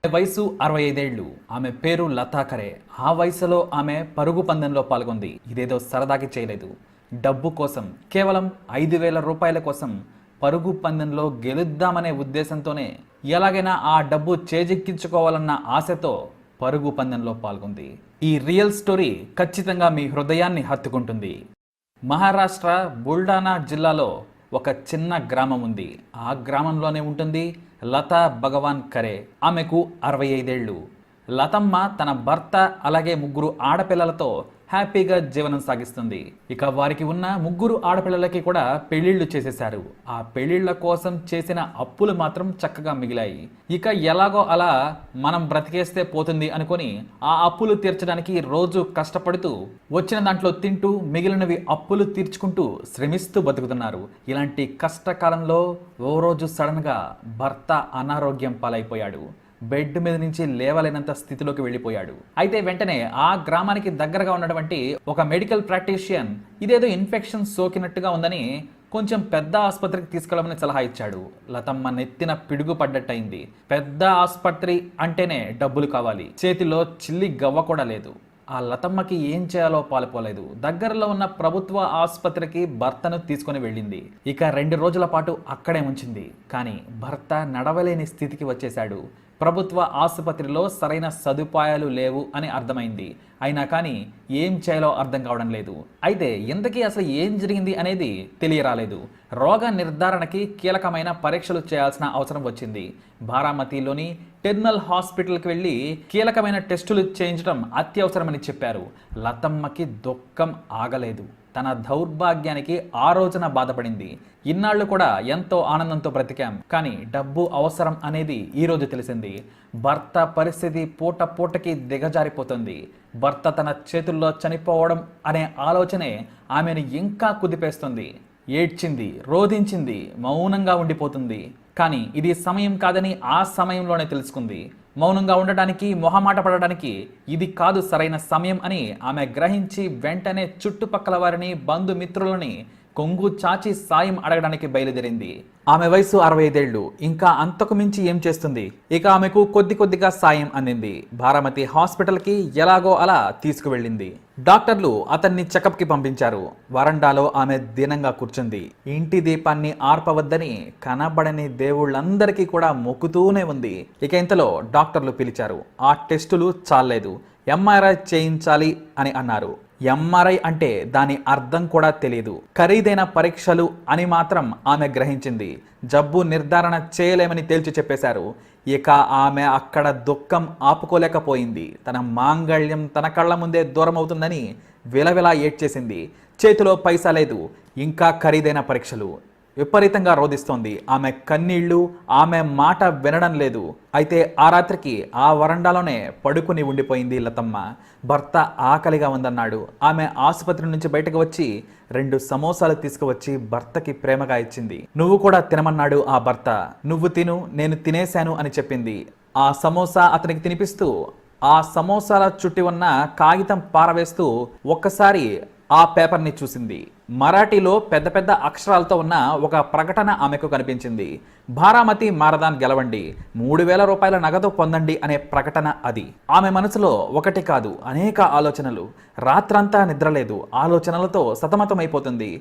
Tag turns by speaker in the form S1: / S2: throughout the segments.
S1: వయసు 65 ఏళ్లు. ఆమె పేరు లతా కరే. ఆ వయసులో ఆమె పరుగు పందెంలో పాల్గొంది. ఇదేదో సరదాకి చేయలేదు. డబ్బు కోసం, కేవలం 5,000 రూపాయల కోసం పరుగు పందెంలో గెలుద్దామనే ఉద్దేశంతోనే ఎలాగైనా ఆ డబ్బు చేజిక్కించుకోవాలన్న ఆశతో పరుగు పందెంలో పాల్గొంది. ఈ రియల్ స్టోరీ ఖచ్చితంగా మీ హృదయాన్ని హత్తుకుంటుంది. మహారాష్ట్ర బుల్డానా జిల్లాలో ఒక చిన్న గ్రామం ఉంది. ఆ గ్రామంలోనే ఉంటుంది లతా భగవాన్ కరే. ఆమెకు 65 ఏళ్ళు. లతమ్మ తన భర్త అలాగే 3 ఆడపిల్లలతో హ్యాపీగా జీవనం సాగిస్తుంది. ఇక వారికి ఉన్న 3 ఆడపిల్లలకి కూడా పెళ్లిళ్లు చేసేశారు. ఆ పెళ్లిళ్ల కోసం చేసిన అప్పులు మాత్రం చక్కగా మిగిలాయి. ఇక ఎలాగో అలా మనం బ్రతికేస్తే పోతుంది అనుకొని ఆ అప్పులు తీర్చడానికి రోజు కష్టపడుతూ వచ్చిన దాంట్లో తింటూ మిగిలినవి అప్పులు తీర్చుకుంటూ శ్రమిస్తూ బతుకుతున్నారు. ఇలాంటి కష్టకాలంలో ఓ రోజు సడన్గా భర్త అనారోగ్యం పాలైపోయాడు. బెడ్ మీద నుంచి లేవలేనంత స్థితిలోకి వెళ్ళిపోయాడు. అయితే వెంటనే ఆ గ్రామానికి దగ్గరగా ఉన్నటువంటి ఒక మెడికల్ ప్రాక్టీషియన్ ఇదేదో ఇన్ఫెక్షన్ సోకినట్టుగా ఉందని కొంచెం పెద్ద ఆసుపత్రికి తీసుకెళ్ళమని సలహా ఇచ్చాడు. లతమ్మ నెత్తిన పిడుగు పడ్డట్టయింది. పెద్ద ఆసుపత్రి అంటేనే డబ్బులు కావాలి. చేతిలో చిల్లి గవ్వ కూడా లేదు. ఆ లతమ్మకి ఏం చేయాలో పాలుపోలేదు. దగ్గరలో ఉన్న ప్రభుత్వ ఆసుపత్రికి భర్తను తీసుకుని వెళ్ళింది. ఇక 2 రోజుల పాటు అక్కడే ఉంచింది. కానీ భర్త నడవలేని స్థితికి వచ్చేశాడు. ప్రభుత్వ ఆసుపత్రిలో సరైన సదుపాయాలు లేవు అని అర్థమైంది. అయినా కానీ ఏం చేయాలో అర్థం కావడం లేదు. అయితే ఇంతకీ అసలు ఏం జరిగింది అనేది తెలియరాలేదు. రోగ నిర్ధారణకి కీలకమైన పరీక్షలు చేయాల్సిన అవసరం వచ్చింది. బారామతిలోని టెర్నల్ హాస్పిటల్కి వెళ్ళి కీలకమైన టెస్టులు చేయించడం అత్యవసరమని చెప్పారు. లతమ్మకి దుఃఖం ఆగలేదు. తన దౌర్భాగ్యానికి ఆ రోజున బాధపడింది. ఇన్నాళ్ళు కూడా ఎంతో ఆనందంతో బ్రతికాం, కానీ డబ్బు అవసరం అనేది ఈరోజు తెలిసింది. భర్త పరిస్థితి పూట పూటకి దిగజారిపోతుంది. భర్త తన చేతుల్లో చనిపోవడం అనే ఆలోచనే ఆమెను ఇంకా కుదిపేస్తుంది. ఏడ్చింది, రోధించింది, మౌనంగా ఉండిపోతుంది. కానీ ఇది సమయం కాదని ఆ సమయంలోనే తెలుసుకుంది. మౌనంగా ఉండడానికి, మొహమాట పడడానికి ఇది కాదు సరైన సమయం అని ఆమె గ్రహించి వెంటనే చుట్టుపక్కల వారిని, బంధుమిత్రులని కొంగు చాచి సాయం అడగడానికి బయలుదేరింది. ఆమె వయసు 65 ఏళ్ళు. ఇంకా అంతకు మించి ఏం చేస్తుంది? ఇక ఆమెకు కొద్దిగా సాయం అందింది. బారామతి హాస్పిటల్కి ఎలాగో అలా తీసుకువెళ్ళింది. డాక్టర్లు అతన్ని చెకప్కి పంపించారు. వరండాలో ఆమె దీనంగా కూర్చుంది. ఇంటి దీపాన్ని ఆర్పవద్దని కనబడని దేవుళ్ళందరికీ కూడా మొక్కుతూనే ఉంది. ఇక ఇంతలో డాక్టర్లు పిలిచారు. ఆ టెస్టులు చాలేదు, ఎంఆర్ఐ చేయించాలి అని అన్నారు. ఎంఆర్ఐ అంటే దాని అర్థం కూడా తెలియదు. ఖరీదైన పరీక్షలు అని మాత్రం ఆమె గ్రహించింది. జబ్బు నిర్ధారణ చేయలేమని తేల్చి చెప్పేశారు. ఇక ఆమె అక్కడ దుఃఖం ఆపుకోలేకపోయింది. తన మాంగళ్యం తన కళ్ళ ముందే దూరం అవుతుందని విలవిలా ఏడ్చేసింది. చేతిలో పైసా లేదు, ఇంకా ఖరీదైన పరీక్షలు. విపరీతంగా రోధిస్తోంది. ఆమె కన్నీళ్లు, ఆమె మాట వినడం లేదు. అయితే ఆ రాత్రికి ఆ వరండాలోనే పడుకుని ఉండిపోయింది లతమ్మ. భర్త ఆకలిగా ఉందన్నాడు. ఆమె ఆసుపత్రి నుంచి బయటకు వచ్చి 2 సమోసాలు తీసుకువచ్చి భర్తకి ప్రేమగా ఇచ్చింది. నువ్వు కూడా తినమన్నాడు ఆ భర్త. నువ్వు తిను, నేను తినేశాను అని చెప్పింది. ఆ సమోసా అతనికి తినిపిస్తూ ఆ సమోసాల చుట్టి ఉన్న కాగితం పారవేస్తూ ఒక్కసారి ఆ పేపర్ని చూసింది. మరాఠీలో పెద్ద పెద్ద అక్షరాలతో ఉన్న ఒక ప్రకటన ఆమెకు కనిపించింది. బారామతి మారథాన్ గెలవండి, 3,000 రూపాయల నగదు పొందండి అనే ప్రకటన అది. ఆమె మనసులో ఒకటి కాదు అనేక ఆలోచనలు. రాత్రంతా నిద్రలేదు, ఆలోచనలతో సతమతమైపోతుంది.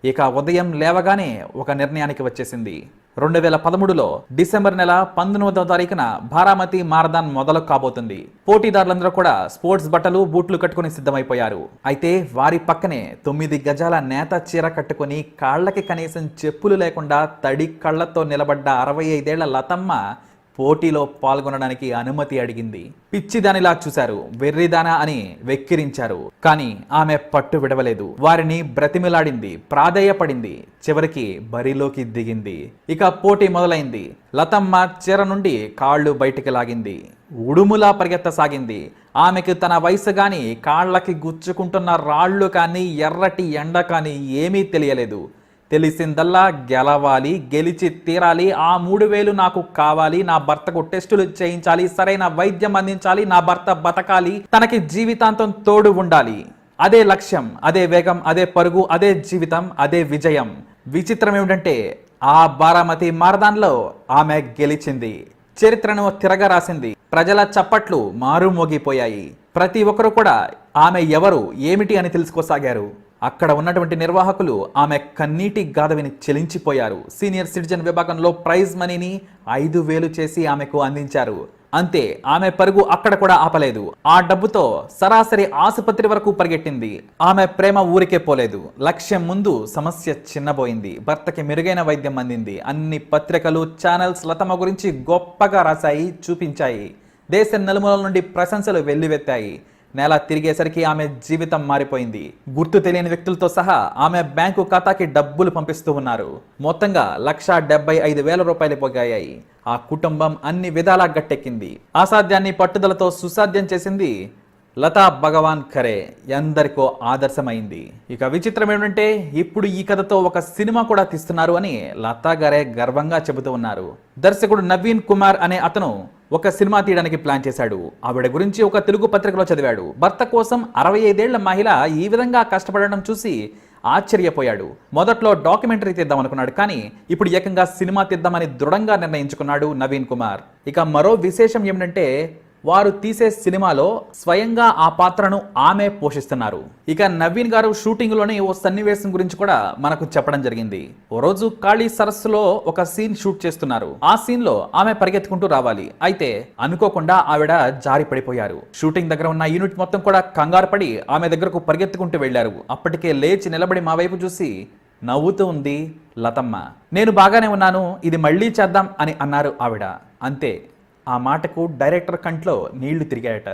S1: ఇక ఉదయం లేవగానే ఒక నిర్ణయానికి వచ్చేసింది. 2013లో డిసెంబర్ నెల 19వ తారీఖున బారామతి మారథాన్ మొదలు కాబోతుంది. పోటీదారులందరూ కూడా స్పోర్ట్స్ బట్టలు, బూట్లు కట్టుకుని సిద్ధమైపోయారు. అయితే వారి పక్కనే 9 గజాల నేత చీర కట్టుకుని కాళ్ళకి కనీసం చెప్పులు లేకుండా తడి కళ్ళతో నిలబడ్డ 65 ఏళ్ల లతమ్మ పోటీలో పాల్గొనడానికి అనుమతి అడిగింది. పిచ్చిదానిలా చూశారు, వెర్రిదానా అని వెక్కిరించారు. కానీ ఆమె పట్టు విడవలేదు. వారిని బ్రతిమిలాడింది, ప్రాధేయపడింది. చివరికి బరిలోకి దిగింది. ఇక పోటీ మొదలైంది. లతమ్మ చీర నుండి కాళ్ళు బయటికి లాగింది. ఉడుములా పరిగెత్తసాగింది. ఆమెకు తన వయసు గాని, కాళ్ళకి గుచ్చుకుంటున్న రాళ్ళు కానీ, ఎర్రటి ఎండ కానీ ఏమీ తెలియలేదు. తెలిసిందల్లా గెలవాలి, గెలిచి తీరాలి, ఆ 3,000 నాకు కావాలి, నా భర్తకు టెస్టులు చేయించాలి, సరైన వైద్యం అందించాలి, నా భర్త బతకాలి, తనకి జీవితాంతం తోడు ఉండాలి. అదే లక్ష్యం, అదే వేగం, అదే పరుగు, అదే జీవితం, అదే విజయం. విచిత్రం ఏమిటంటే ఆ బారామతి మారథాన్లో ఆమె గెలిచింది. చరిత్రను తిరగ రాసింది. ప్రజల చప్పట్లు మారుమోగిపోయాయి. ప్రతి ఒక్కరు కూడా ఆమె ఎవరు ఏమిటి అని తెలుసుకోసాగారు. అక్కడ ఉన్నటువంటి నిర్వాహకులు ఆమె కన్నీటి గాథ విని చెలించిపోయారు. సీనియర్ సిటిజన్ విభాగంలో ప్రైజ్ మనీని 5,000 చేసి ఆమెకు అందించారు. అంతే, ఆమె పరుగు అక్కడ కూడా ఆపలేదు. ఆ డబ్బుతో సరాసరి ఆసుపత్రి వరకు పరిగెట్టింది. ఆమె ప్రేమ ఊరికే పోలేదు. లక్ష్యం ముందు సమస్య చిన్నబోయింది. భర్తకి మెరుగైన వైద్యం అందింది. అన్ని పత్రికలు, ఛానల్స్ లతమ్మ గురించి గొప్పగా రాశాయి, చూపించాయి. దేశ నలుమూలల నుండి ప్రశంసలు వెల్లువెత్తాయి. నెల తిరిగేసరికి ఆమె జీవితం మారిపోయింది. గుర్తు తెలియని వ్యక్తులతో సహా ఆమె బ్యాంకు ఖాతాకి డబ్బులు పంపిస్తూ ఉన్నారు. మొత్తంగా 1,75,000 రూపాయలు పోగాయి. ఆ కుటుంబం అన్ని విధాలా గట్టెక్కింది. అసాధ్యాన్ని పట్టుదలతో సుసాధ్యం చేసింది లతా భగవాన్ ఖరే. ఎందరికో ఆదర్శమైంది. ఇక విచిత్రం ఏమిటంటే ఇప్పుడు ఈ కథతో ఒక సినిమా కూడా తీస్తున్నారు అని లతా గారే గర్వంగా చెబుతూ ఉన్నారు. దర్శకుడు నవీన్ కుమార్ అనే అతను ఒక సినిమా తీయడానికి ప్లాన్ చేశాడు. ఆవిడ గురించి ఒక తెలుగు పత్రికలో చదివాడు. భర్త కోసం 65 ఏళ్ల మహిళ ఈ విధంగా కష్టపడడం చూసి ఆశ్చర్యపోయాడు. మొదట్లో డాక్యుమెంటరీ తీద్దాం అనుకున్నాడు, కానీ ఇప్పుడు ఏకంగా సినిమా తీద్దామని దృఢంగా నిర్ణయించుకున్నాడు నవీన్ కుమార్. ఇక మరో విశేషం ఏమిటంటే వారు తీసే సినిమాలో స్వయంగా ఆ పాత్రను ఆమె పోషిస్తున్నారు. ఇక నవీన్ గారు షూటింగ్ లోనే ఓ సన్నివేశం గురించి కూడా మనకు చెప్పడం జరిగింది. ఓ రోజు కాళీ సరస్సులో ఒక సీన్ షూట్ చేస్తున్నారు. ఆ సీన్ లో ఆమె పరిగెత్తుకుంటూ రావాలి. అయితే అనుకోకుండా ఆవిడ జారి పడిపోయారు. షూటింగ్ దగ్గర ఉన్న యూనిట్ మొత్తం కూడా కంగారు పడి ఆమె దగ్గరకు పరిగెత్తుకుంటూ వెళ్లారు. అప్పటికే లేచి నిలబడి మా వైపు చూసి నవ్వుతూ ఉంది లతమ్మ. నేను బాగానే ఉన్నాను, ఇది మళ్ళీ చేద్దాం అని అన్నారు ఆవిడ. అంతే, ఆ మాటకు డైరెక్టర్ కంట్లో నీళ్లు తిరిగాయట.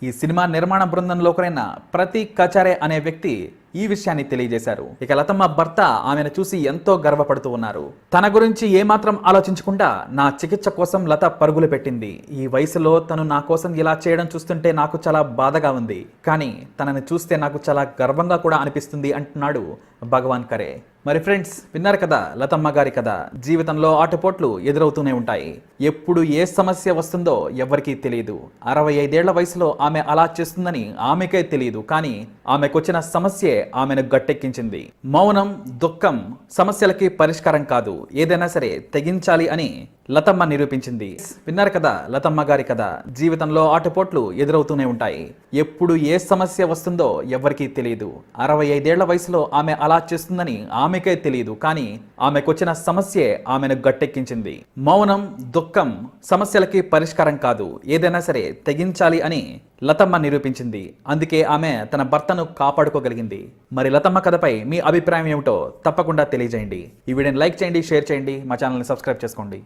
S1: ఈ సినిమా నిర్మాణ బృందంలో ఒకరైన ప్రతి కచారే అనే వ్యక్తి ఈ విషయాన్ని తెలియజేశారు. ఇక లతమ్మ భర్త ఆమెను చూసి ఎంతో గర్వపడుతూ ఉన్నారు. తన గురించి ఏమాత్రం ఆలోచించకుండా నా చికిత్స కోసం లత పరుగులు పెట్టింది. ఈ వయసులో తను నా కోసం ఇలా చేయడం చూస్తుంటే నాకు చాలా బాధగా ఉంది, కానీ తనని చూస్తే నాకు చాలా గర్వంగా కూడా అనిపిస్తుంది అంటున్నాడు భగవాన్ ఖరే. మరి ఫ్రెండ్స్, విన్నారు కదా లతమ్మ గారి కథ. జీవితంలో ఆటుపోట్లు ఎదురవుతూనే ఉంటాయి. ఎప్పుడు ఏ సమస్య వస్తుందో ఎవరికీ తెలియదు. 65 ఏళ్ల వయసులో ఆమె అలా చేస్తుందని ఆమెకే తెలియదు, కానీ ఆమెకొచ్చిన సమస్యే ఆమెను గట్టెక్కించింది. మౌనం, దుఃఖం సమస్యలకి పరిష్కారం కాదు, ఏదైనా సరే తెగించాలి అని లతమ్మ నిరూపించింది. విన్నారు కదా లతమ్మ గారి కథ. జీవితంలో ఆటుపోట్లు ఎదురవుతూనే ఉంటాయి. ఎప్పుడు ఏ సమస్య వస్తుందో ఎవరికీ తెలియదు. 65 ఏళ్ల వయసులో ఆమె అలా చేస్తుందని ఆమెకే తెలియదు, కానీ ఆమెకొచ్చిన సమస్యే ఆమెను గట్టెక్కించింది. మౌనం, దుఃఖం సమస్యలకి పరిష్కారం కాదు, ఏదైనా సరే తెగించాలి అని లతమ్మ నిరూపించింది. అందుకే ఆమె తన భర్తను కాపాడుకోగలిగింది. మరి లతమ్మ కథపై మీ అభిప్రాయం ఏమిటో తప్పకుండా తెలియజేయండి. ఈ వీడియోని లైక్ చేయండి, షేర్ చేయండి, మా ఛానల్ని సబ్స్క్రైబ్ చేసుకోండి.